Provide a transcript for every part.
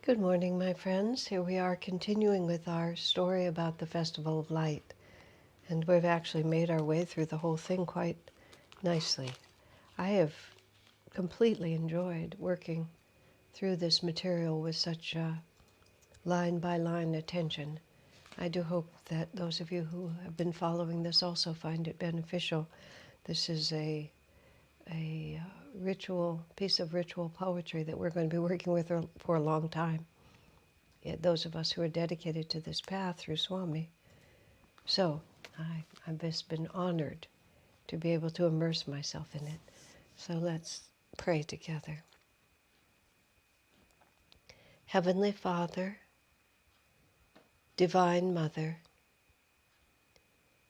Good morning, my friends. Here we are continuing with our story about the Festival of Light. And we've actually made our way through the whole thing quite nicely. I have completely enjoyed working through this material with such line-by-line attention. I do hope that those of you who have been following this also find it beneficial. This is a piece of ritual poetry that we're going to be working with for a long time. Those of us who are dedicated to this path through Swami. So I've just been honored to be able to immerse myself in it. So let's pray together. Heavenly Father, Divine Mother,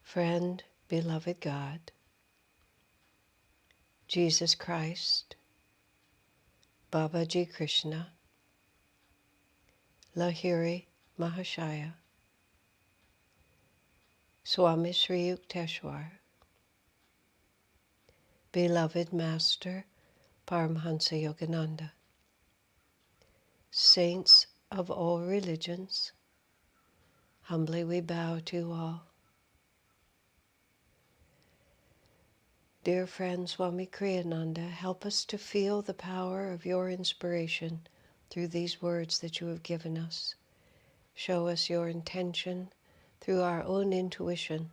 friend, beloved God, Jesus Christ, Babaji Krishna, Lahiri Mahashaya, Swami Sri Yukteswar, beloved Master Paramhansa Yogananda, saints of all religions, humbly we bow to you all. Dear friend Swami Kriyananda, help us to feel the power of your inspiration through these words that you have given us. Show us your intention through our own intuition,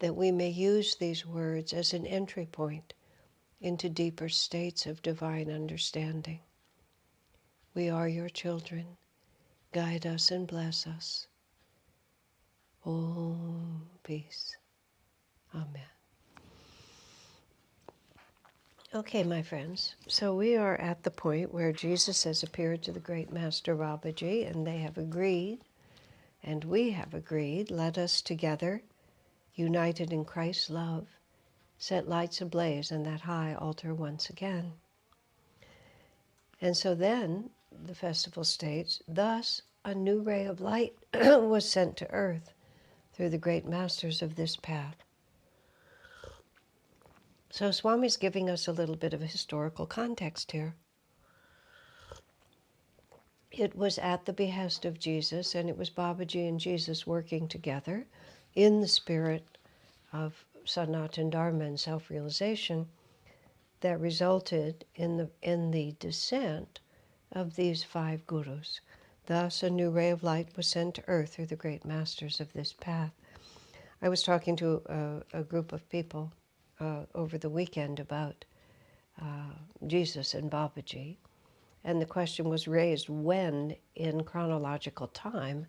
that we may use these words as an entry point into deeper states of divine understanding. We are your children. Guide us and bless us. Om peace. Amen. Okay, my friends, so we are at the point where Jesus has appeared to the great Master Babaji, and they have agreed, and we have agreed, let us together, united in Christ's love, set lights ablaze in that high altar once again. And so then, the festival states, thus a new ray of light was sent to earth through the great masters of this path. So Swami's giving us a little bit of a historical context here. It was at the behest of Jesus, and it was Babaji and Jesus working together in the spirit of Sanatan Dharma and self-realization that resulted in the descent of these 5 gurus. Thus, a new ray of light was sent to earth through the great masters of this path. I was talking to a group of people over the weekend about Jesus and Babaji, and the question was raised, when in chronological time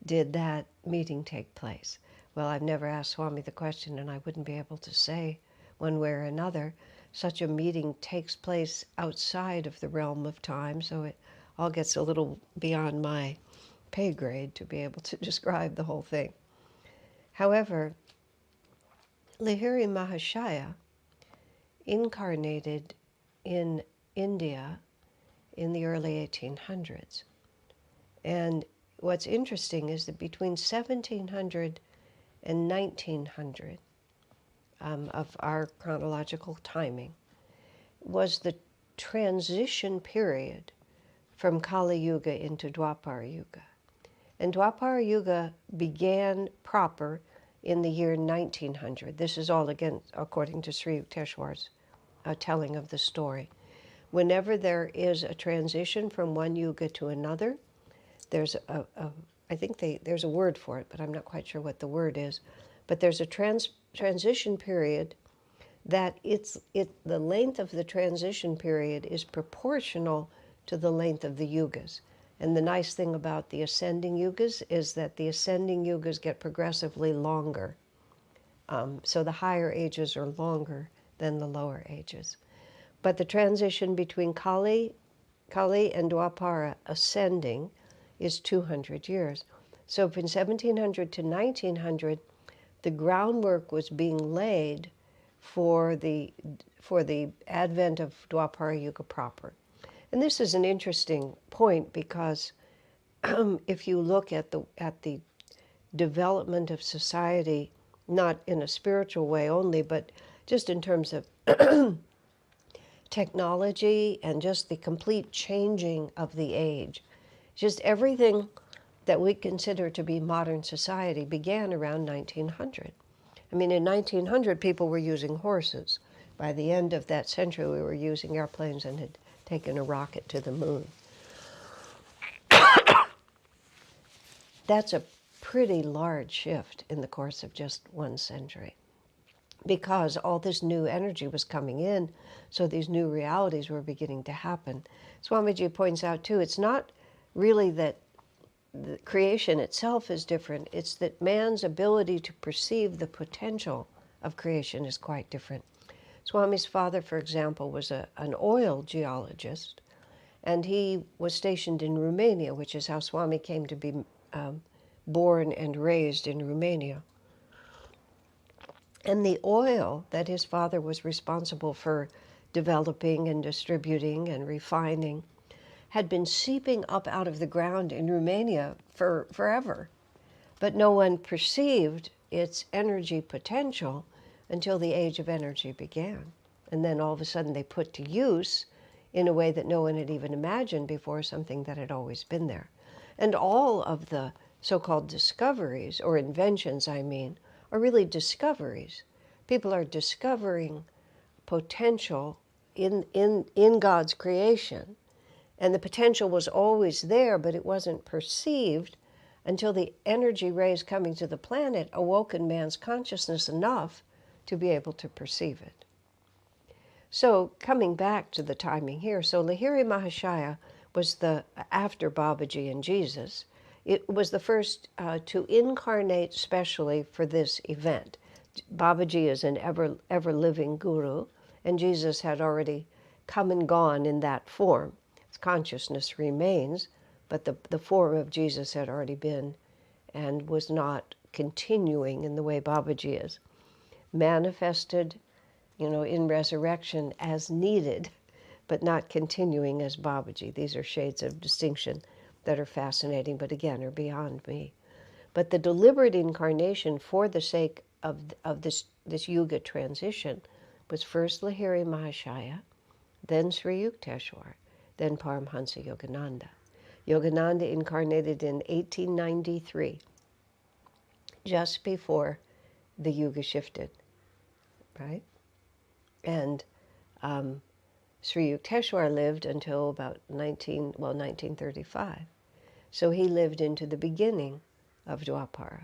did that meeting take place? Well, I've never asked Swami the question, and I wouldn't be able to say one way or another. Such a meeting takes place outside of the realm of time, so it all gets a little beyond my pay grade to be able to describe the whole thing. However, Lahiri Mahashaya incarnated in India in the early 1800s. And what's interesting is that between 1700 and 1900 of our chronological timing was the transition period from Kali Yuga into Dwapara Yuga. And Dwapara Yuga began proper in the year 1900. This is all, again, according to Sri Yukteswar's telling of the story. Whenever there is a transition from one yuga to another, there's I think there's a word for it, but I'm not quite sure what the word is. But there's a transition period that the length of the transition period is proportional to the length of the yugas. And the nice thing about the ascending yugas is that the ascending yugas get progressively longer. So the higher ages are longer than the lower ages. But the transition between Kali and Dwapara ascending is 200 years. So from 1700 to 1900, the groundwork was being laid for the advent of Dwapara Yuga proper. And this is an interesting point because if you look at the development of society, not in a spiritual way only, but just in terms of technology and just the complete changing of the age. Just everything that we consider to be modern society began around 1900. I mean, in 1900, people were using horses. By the end of that century, we were using airplanes and had taken a rocket to the moon. That's a pretty large shift in the course of just one century, because all this new energy was coming in, so these new realities were beginning to happen. Swamiji points out, too, it's not really that the creation itself is different, it's that man's ability to perceive the potential of creation is quite different. Swami's father, for example, was an oil geologist, and he was stationed in Romania, which is how Swami came to be born and raised in Romania. And the oil that his father was responsible for developing and distributing and refining had been seeping up out of the ground in Romania for forever. But no one perceived its energy potential until the age of energy began. And then all of a sudden they put to use, in a way that no one had even imagined before, something that had always been there. And all of the so-called discoveries, or inventions, I mean, are really discoveries. People are discovering potential in God's creation. And the potential was always there, but it wasn't perceived until the energy rays coming to the planet awoke in man's consciousness enough to be able to perceive it. So coming back to the timing here, so Lahiri Mahashaya was after Babaji and Jesus, it was the first to incarnate specially for this event. Babaji is an ever-living guru, and Jesus had already come and gone in that form. His consciousness remains, but the form of Jesus had already been and was not continuing in the way Babaji is. Manifested, in resurrection as needed, but not continuing as Babaji. These are shades of distinction that are fascinating, but again, are beyond me. But the deliberate incarnation for the sake of this Yuga transition was first Lahiri Mahashaya, then Sri Yukteswar, then Paramhansa Yogananda. Yogananda incarnated in 1893, just before the Yuga shifted, right? And Sri Yukteswar lived until about 1935. So he lived into the beginning of Dwapara.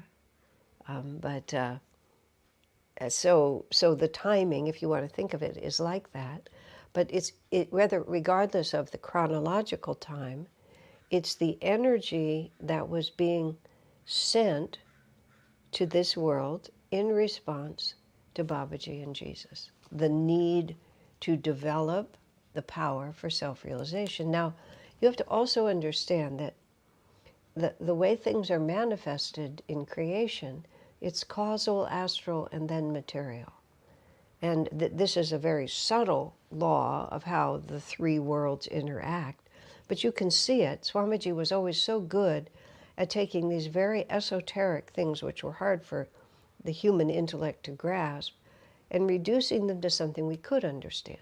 So the timing, if you want to think of it, is like that. But regardless of the chronological time, it's the energy that was being sent to this world in response to Babaji and Jesus. The need to develop the power for self-realization. Now, you have to also understand that the way things are manifested in creation, it's causal, astral, and then material. And this is a very subtle law of how the three worlds interact, but you can see it. Swamiji was always so good at taking these very esoteric things, which were hard for the human intellect to grasp, and reducing them to something we could understand.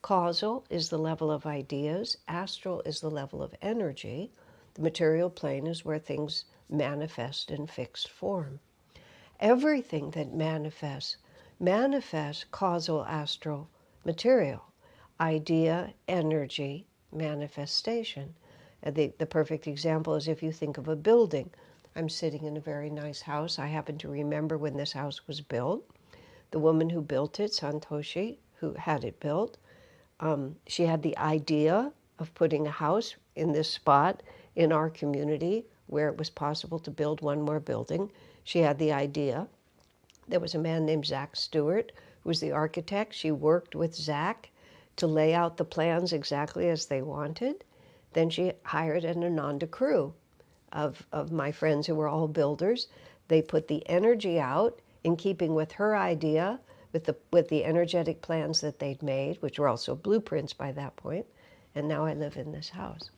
Causal is the level of ideas, astral is the level of energy, the material plane is where things manifest in fixed form. Everything that manifests causal, astral, material, idea, energy, manifestation. The perfect example is if you think of a building. I'm sitting in a very nice house. I happen to remember when this house was built. The woman who built it, Santoshi, who had it built, she had the idea of putting a house in this spot in our community where it was possible to build one more building. She had the idea. There was a man named Zach Stewart who was the architect. She worked with Zach to lay out the plans exactly as they wanted. Then she hired an Ananda crew of my friends who were all builders. They put the energy out in keeping with her idea, with the energetic plans that they'd made, which were also blueprints by that point, and now I live in this house.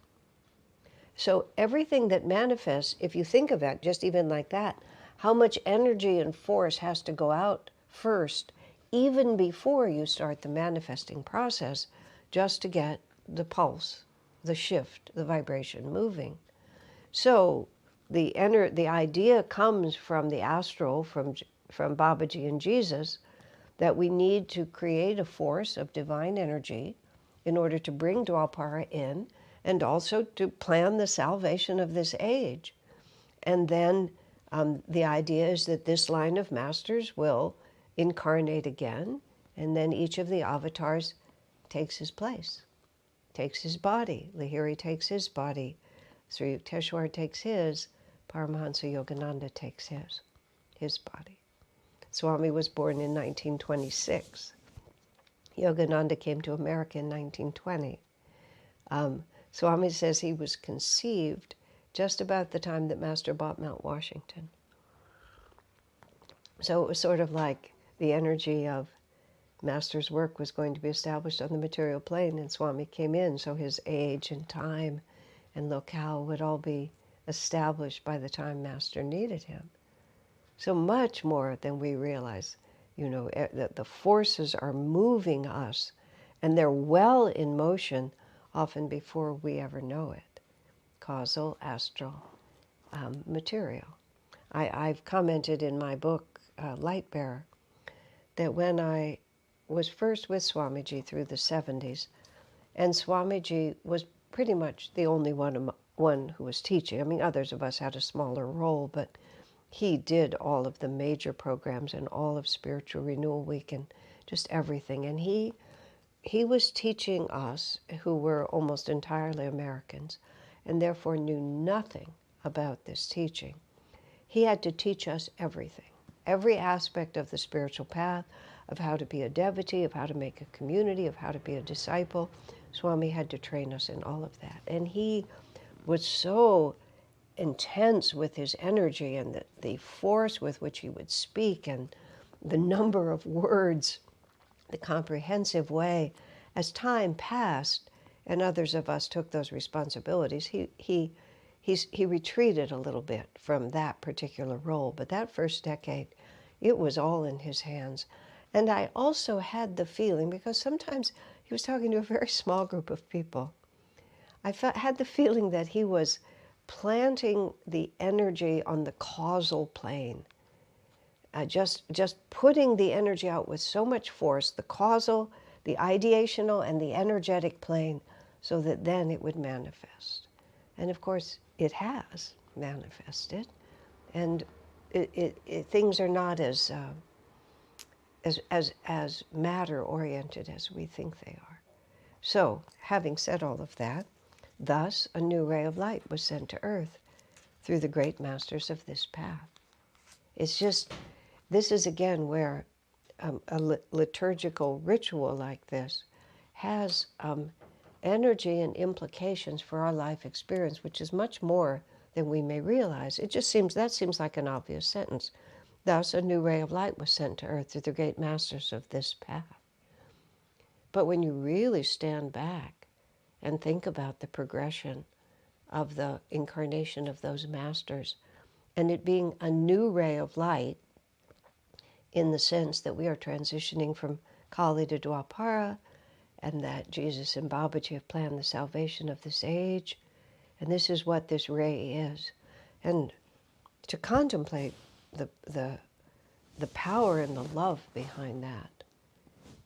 So everything that manifests, if you think of it, just even like that, how much energy and force has to go out first, even before you start the manifesting process, just to get the pulse, the shift, the vibration moving. So the idea comes from the astral, from Babaji and Jesus, that we need to create a force of divine energy in order to bring Dwapara in and also to plan the salvation of this age. And then the idea is that this line of masters will incarnate again, and then each of the avatars takes his place, takes his body. Lahiri takes his body, Sri Yukteswar takes his, Paramahansa Yogananda takes his body. Swami was born in 1926. Yogananda came to America in 1920. Swami says he was conceived just about the time that Master bought Mount Washington. So it was sort of like the energy of Master's work was going to be established on the material plane, and Swami came in, so his age and time and locale would all be established by the time Master needed him. So much more than we realize, that the forces are moving us, and they're well in motion often before we ever know it. Causal, astral, material. I've commented in my book, Light Bearer, that when I was first with Swamiji through the 70s, and Swamiji was pretty much the only one who was teaching. I mean, others of us had a smaller role, but he did all of the major programs and all of Spiritual Renewal Week and just everything. And he was teaching us, who were almost entirely Americans, and therefore knew nothing about this teaching. He had to teach us everything, every aspect of the spiritual path, of how to be a devotee, of how to make a community, of how to be a disciple. Swami had to train us in all of that. And he was so intense with his energy and the force with which he would speak and the number of words, the comprehensive way. As time passed and others of us took those responsibilities, he retreated a little bit from that particular role. But that first decade, it was all in his hands. And I also had the feeling, because sometimes he was talking to a very small group of people, had the feeling that he was planting the energy on the causal plane, just putting the energy out with so much force, the causal, the ideational, and the energetic plane, so that then it would manifest. And of course, it has manifested, and things are not as matter-oriented as we think they are. So, having said all of that, thus a new ray of light was sent to Earth through the great masters of this path. It's just, this is again where a liturgical ritual like this has energy and implications for our life experience, which is much more than we may realize. That seems like an obvious sentence. Thus, a new ray of light was sent to Earth through the great masters of this path. But when you really stand back and think about the progression of the incarnation of those masters, and it being a new ray of light in the sense that we are transitioning from Kali to Dwapara, and that Jesus and Babaji have planned the salvation of this age, and this is what this ray is. And to contemplate the power and the love behind that,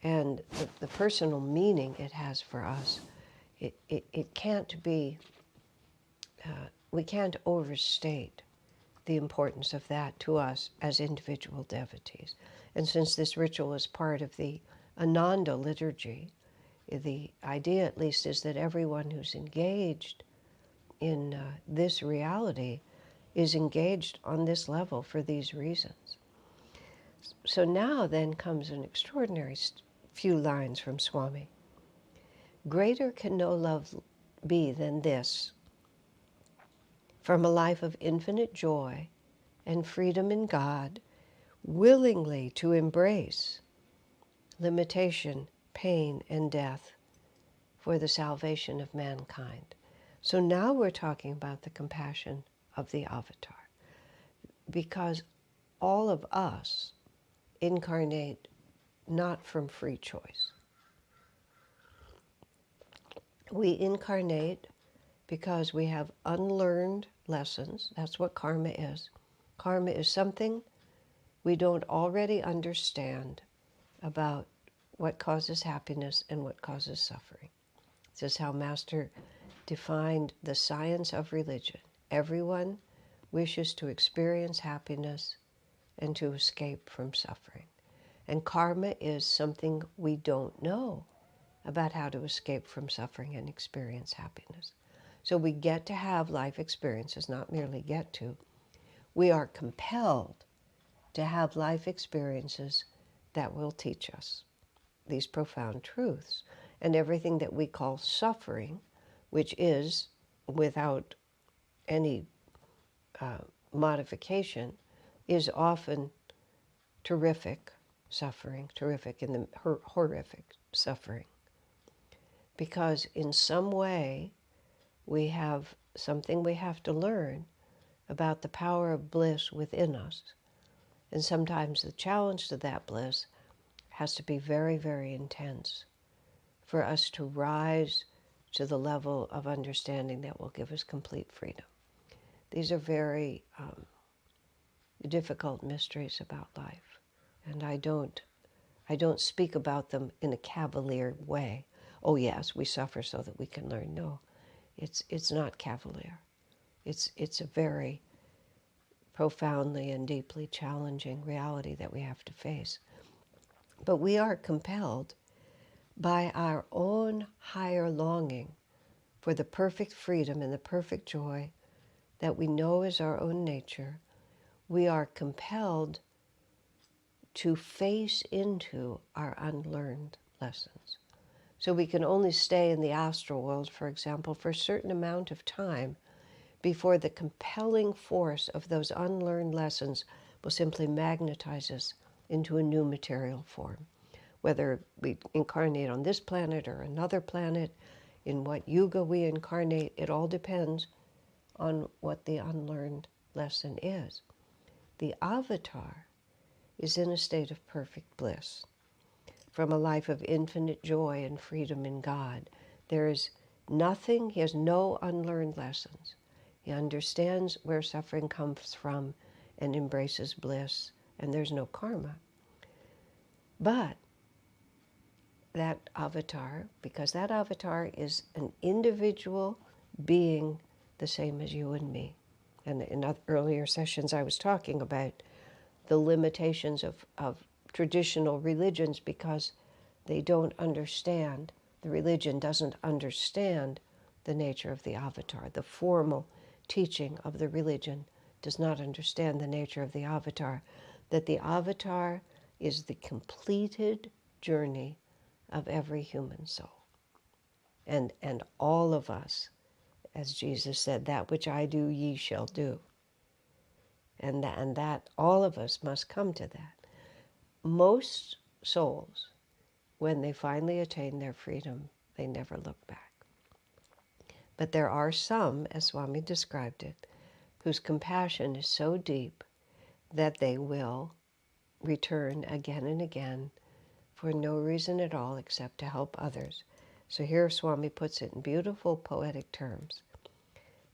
and the personal meaning it has for us, it can't be, we can't overstate the importance of that to us as individual devotees. And since this ritual is part of the Ananda liturgy, the idea at least is that everyone who's engaged in this reality is engaged on this level for these reasons. So now then comes an extraordinary few lines from Swami. Greater can no love be than this, from a life of infinite joy and freedom in God, willingly to embrace limitation, pain, and death for the salvation of mankind. So now we're talking about the compassion of the avatar, because all of us incarnate not from free choice. We incarnate because we have unlearned lessons. That's what karma is. Karma is something we don't already understand about what causes happiness and what causes suffering. This is how Master defined the science of religion. Everyone wishes to experience happiness and to escape from suffering. And karma is something we don't know about how to escape from suffering and experience happiness. So we get to have life experiences, not merely get to. We are compelled to have life experiences that will teach us these profound truths. And everything that we call suffering, which is, without any modification, is often terrific suffering, terrific in the horrific suffering. Because in some way, we have something we have to learn about the power of bliss within us. And sometimes the challenge to that bliss has to be very, very intense for us to rise to the level of understanding that will give us complete freedom. These are very difficult mysteries about life. And I don't speak about them in a cavalier way. Oh yes, we suffer so that we can learn. No, it's not cavalier. It's a very profoundly and deeply challenging reality that we have to face. But we are compelled by our own higher longing for the perfect freedom and the perfect joy that we know is our own nature. We are compelled to face into our unlearned lessons. So we can only stay in the astral world, for example, for a certain amount of time before the compelling force of those unlearned lessons will simply magnetize us into a new material form. Whether we incarnate on this planet or another planet, in what yuga we incarnate, it all depends on what the unlearned lesson is. The avatar is in a state of perfect bliss. From a life of infinite joy and freedom in God, there is nothing, he has no unlearned lessons. He understands where suffering comes from and embraces bliss, and there's no karma. But that avatar, because that avatar is an individual being the same as you and me. And in earlier sessions I was talking about the limitations of traditional religions because they don't understand, the religion doesn't understand the nature of the avatar. The formal teaching of the religion does not understand the nature of the avatar, that the avatar is the completed journey of every human soul. And all of us, as Jesus said, that which I do, ye shall do. And that all of us must come to that. Most souls, when they finally attain their freedom, they never look back. But there are some, as Swami described it, whose compassion is so deep that they will return again and again for no reason at all except to help others. So here Swami puts it in beautiful poetic terms.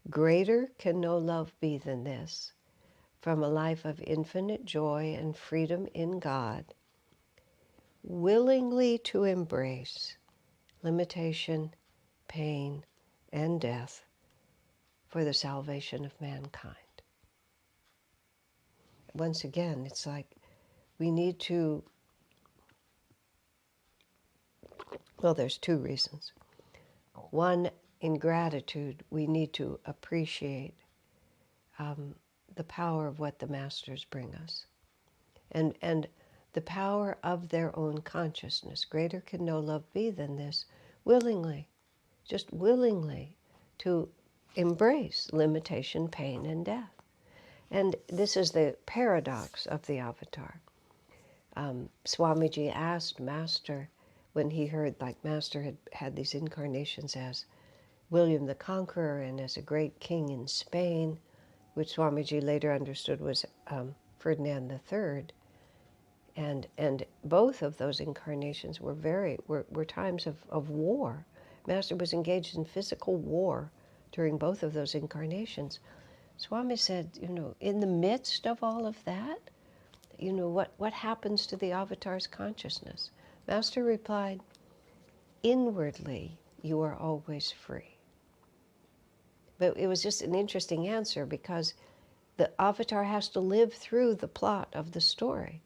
Greater can no love be than this, from a life of infinite joy and freedom in God, willingly to embrace limitation, pain, and death for the salvation of mankind. Once again, it's like we need to, well, there's two reasons. One, in gratitude, we need to appreciate the power of what the masters bring us. And the power of their own consciousness. Greater can no love be than this, willingly, just willingly to embrace limitation, pain, and death. And this is the paradox of the avatar. Swamiji asked Master, when he heard, like Master had these incarnations as William the Conqueror and as a great king in Spain, which Swamiji later understood was Ferdinand III. And both of those incarnations were times of war. Master was engaged in physical war during both of those incarnations. Swami said, in the midst of all of that, what happens to the avatar's consciousness? Master replied, inwardly, you are always free. But it was just an interesting answer because the avatar has to live through the plot of the story,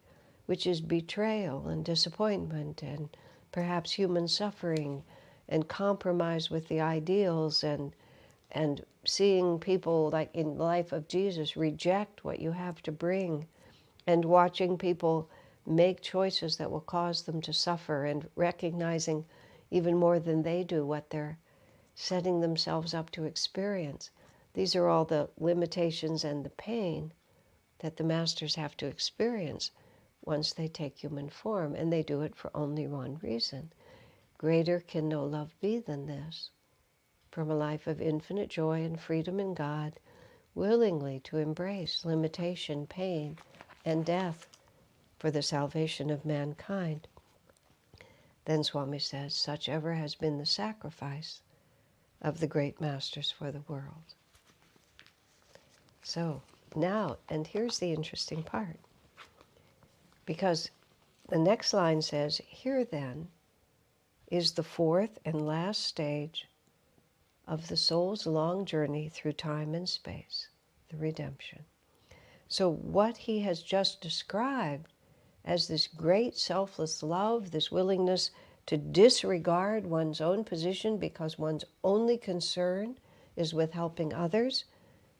which is betrayal and disappointment and perhaps human suffering and compromise with the ideals and seeing people, like in the life of Jesus, reject what you have to bring, and watching people make choices that will cause them to suffer, and recognizing even more than they do what they're setting themselves up to experience. These are all the limitations and the pain that the masters have to experience once they take human form, and they do it for only one reason. Greater can no love be than this, from a life of infinite joy and freedom in God, willingly to embrace limitation, pain, and death for the salvation of mankind. Then Swami says, such ever has been the sacrifice of the great masters for the world. So now, and here's the interesting part, because the next line says, here then is the fourth and last stage of the soul's long journey through time and space, the redemption. So what he has just described as this great selfless love, this willingness to disregard one's own position because one's only concern is with helping others,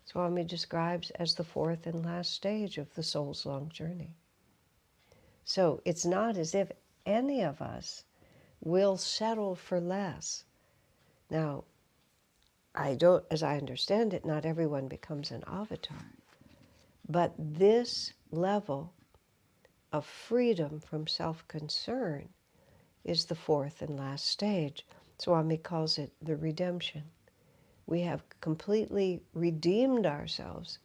Swami describes as the fourth and last stage of the soul's long journey. So it's not as if any of us will settle for less. Now, as I understand it, not everyone becomes an avatar. But this level of freedom from self-concern is the fourth and last stage. Swami calls it the redemption. We have completely redeemed ourselves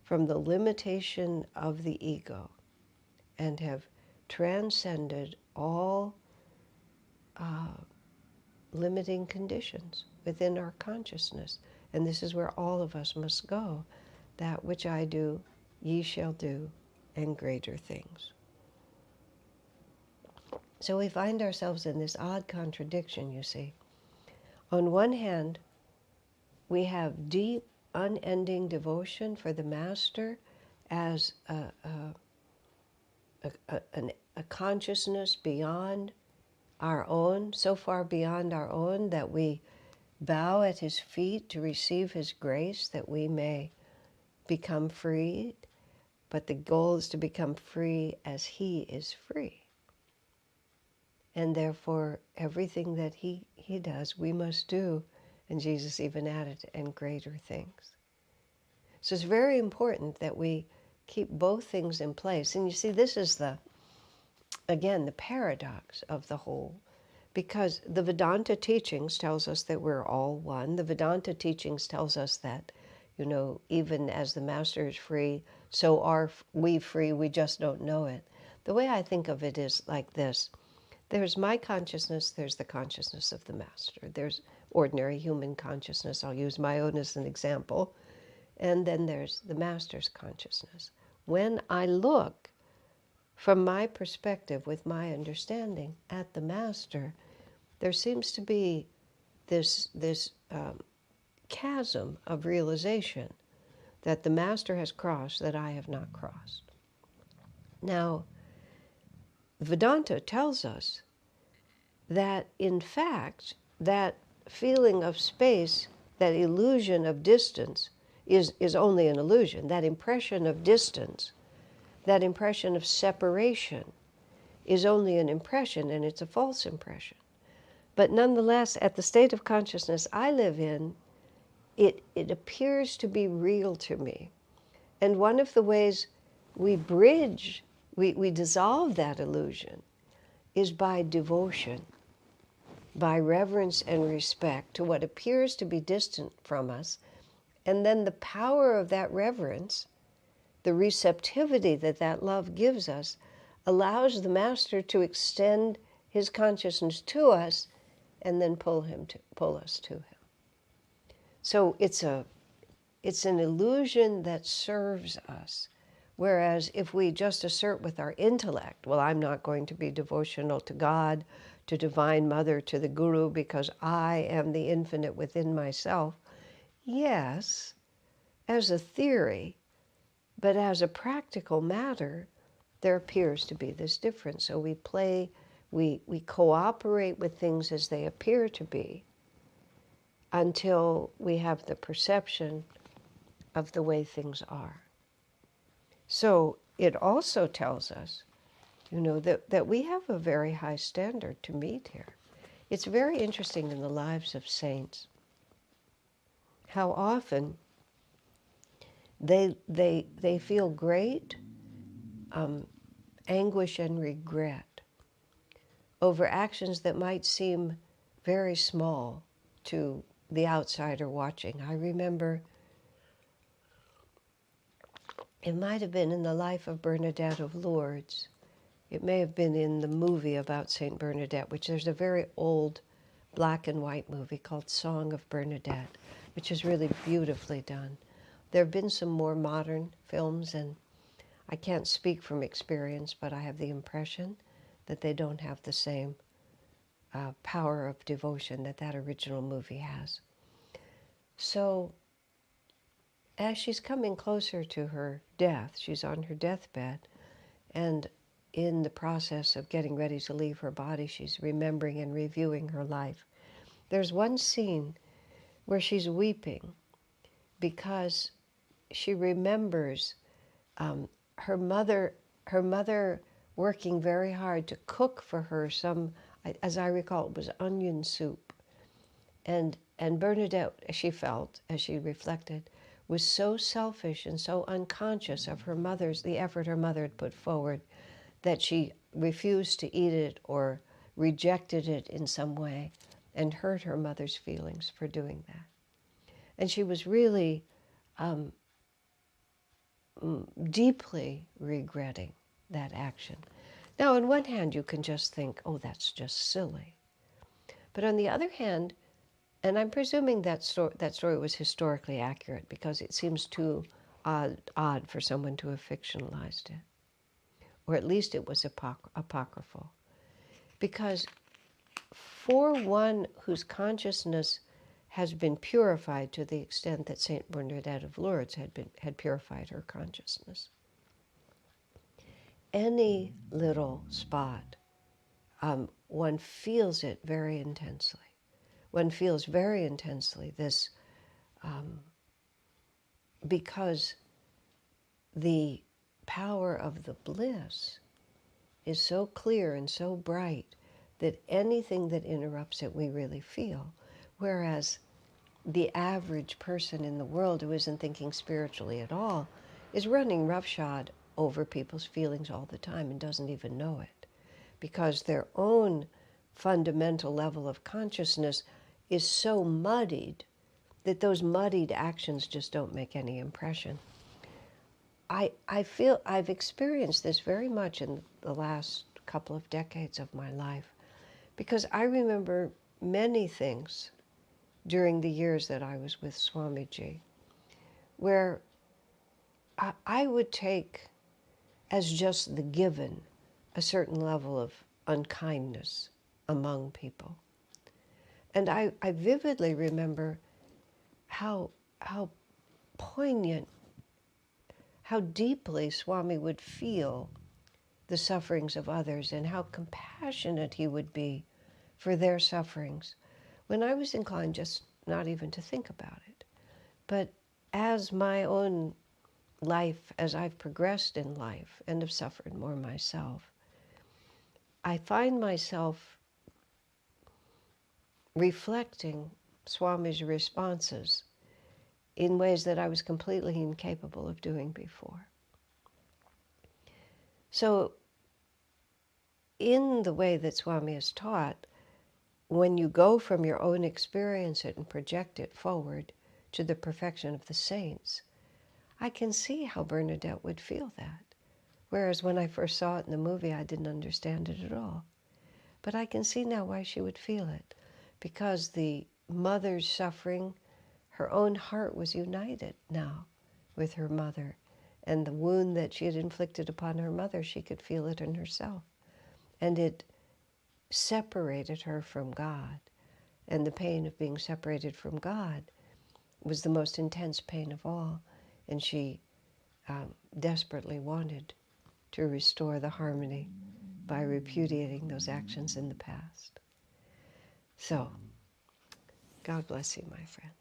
from the limitation of the ego and have transcended all limiting conditions within our consciousness. And this is where all of us must go. That which I do, ye shall do, and greater things. So we find ourselves in this odd contradiction, you see. On one hand, we have deep, unending devotion for the Master as a consciousness beyond our own, so far beyond our own that we bow at his feet to receive his grace that we may become free. But the goal is to become free as he is free. And therefore, everything that he does, we must do. And Jesus even added, and greater things. So it's very important that we keep both things in place. And you see, this is again, the paradox of the whole. Because the Vedanta teachings tells us that we're all one. The Vedanta teachings tells us that, even as the Master is free, so are we free, we just don't know it. The way I think of it is like this. There's my consciousness, there's the consciousness of the Master. There's ordinary human consciousness, I'll use my own as an example. And then there's the Master's consciousness. When I look from my perspective, with my understanding, at the Master, there seems to be this chasm of realization that the Master has crossed that I have not crossed. Now, Vedanta tells us that, in fact, that feeling of space, that illusion of distance, is only an illusion. That impression of distance, that impression of separation, is only an impression, and it's a false impression. But nonetheless, at the state of consciousness I live in, it appears to be real to me. And one of the ways we bridge, we dissolve that illusion, is by devotion, by reverence and respect to what appears to be distant from us. And then the power of that reverence, the receptivity that love gives us, allows the Master to extend his consciousness to us and then pull us to him. So it's an illusion that serves us. Whereas if we just assert with our intellect, well, I'm not going to be devotional to God, to Divine Mother, to the Guru, because I am the infinite within myself. Yes, as a theory, but as a practical matter, there appears to be this difference. So we cooperate with things as they appear to be until we have the perception of the way things are. So it also tells us, that we have a very high standard to meet here. It's very interesting in the lives of saints how often they feel great anguish and regret over actions that might seem very small to the outsider watching. I remember it might have been in the life of Bernadette of Lourdes. It may have been in the movie about Saint Bernadette, which there's a very old black and white movie called Song of Bernadette, which is really beautifully done. There have been some more modern films, and I can't speak from experience, but I have the impression that they don't have the same power of devotion that that original movie has. So as she's coming closer to her death, she's on her deathbed, and in the process of getting ready to leave her body, she's remembering and reviewing her life. There's one scene where she's weeping because she remembers her mother working very hard to cook for her some, as I recall, it was onion soup. And Bernadette, she felt, as she reflected, was so selfish and so unconscious of the effort her mother had put forward, that she refused to eat it or rejected it in some way and hurt her mother's feelings for doing that. And she was really deeply regretting that action. Now, on one hand, you can just think, oh, that's just silly. But on the other hand, and I'm presuming that story was historically accurate because it seems too odd for someone to have fictionalized it. Or at least it was apocryphal. Because for one whose consciousness has been purified to the extent that Saint Bernadette of Lourdes had purified her consciousness, any little spot, one feels it very intensely. One feels very intensely this, because the power of the bliss is so clear and so bright that anything that interrupts it we really feel. Whereas the average person in the world who isn't thinking spiritually at all is running roughshod over people's feelings all the time and doesn't even know it, because their own fundamental level of consciousness is so muddied that those muddied actions just don't make any impression. I feel I've experienced this very much in the last couple of decades of my life, because I remember many things during the years that I was with Swamiji where I would take as just the given a certain level of unkindness among people. And I vividly remember how poignant, how deeply Swami would feel the sufferings of others and how compassionate he would be for their sufferings, when I was inclined just not even to think about it. But as my own life, as I've progressed in life and have suffered more myself, I find myself reflecting Swami's responses in ways that I was completely incapable of doing before. So in the way that Swami has taught, when you go from your own experience and project it forward to the perfection of the saints, I can see how Bernadette would feel that. Whereas when I first saw it in the movie, I didn't understand it at all. But I can see now why she would feel it, because the mother's suffering her own heart was united now with her mother. And the wound that she had inflicted upon her mother, she could feel it in herself. And it separated her from God. And the pain of being separated from God was the most intense pain of all. And she desperately wanted to restore the harmony by repudiating those actions in the past. So, God bless you, my friend.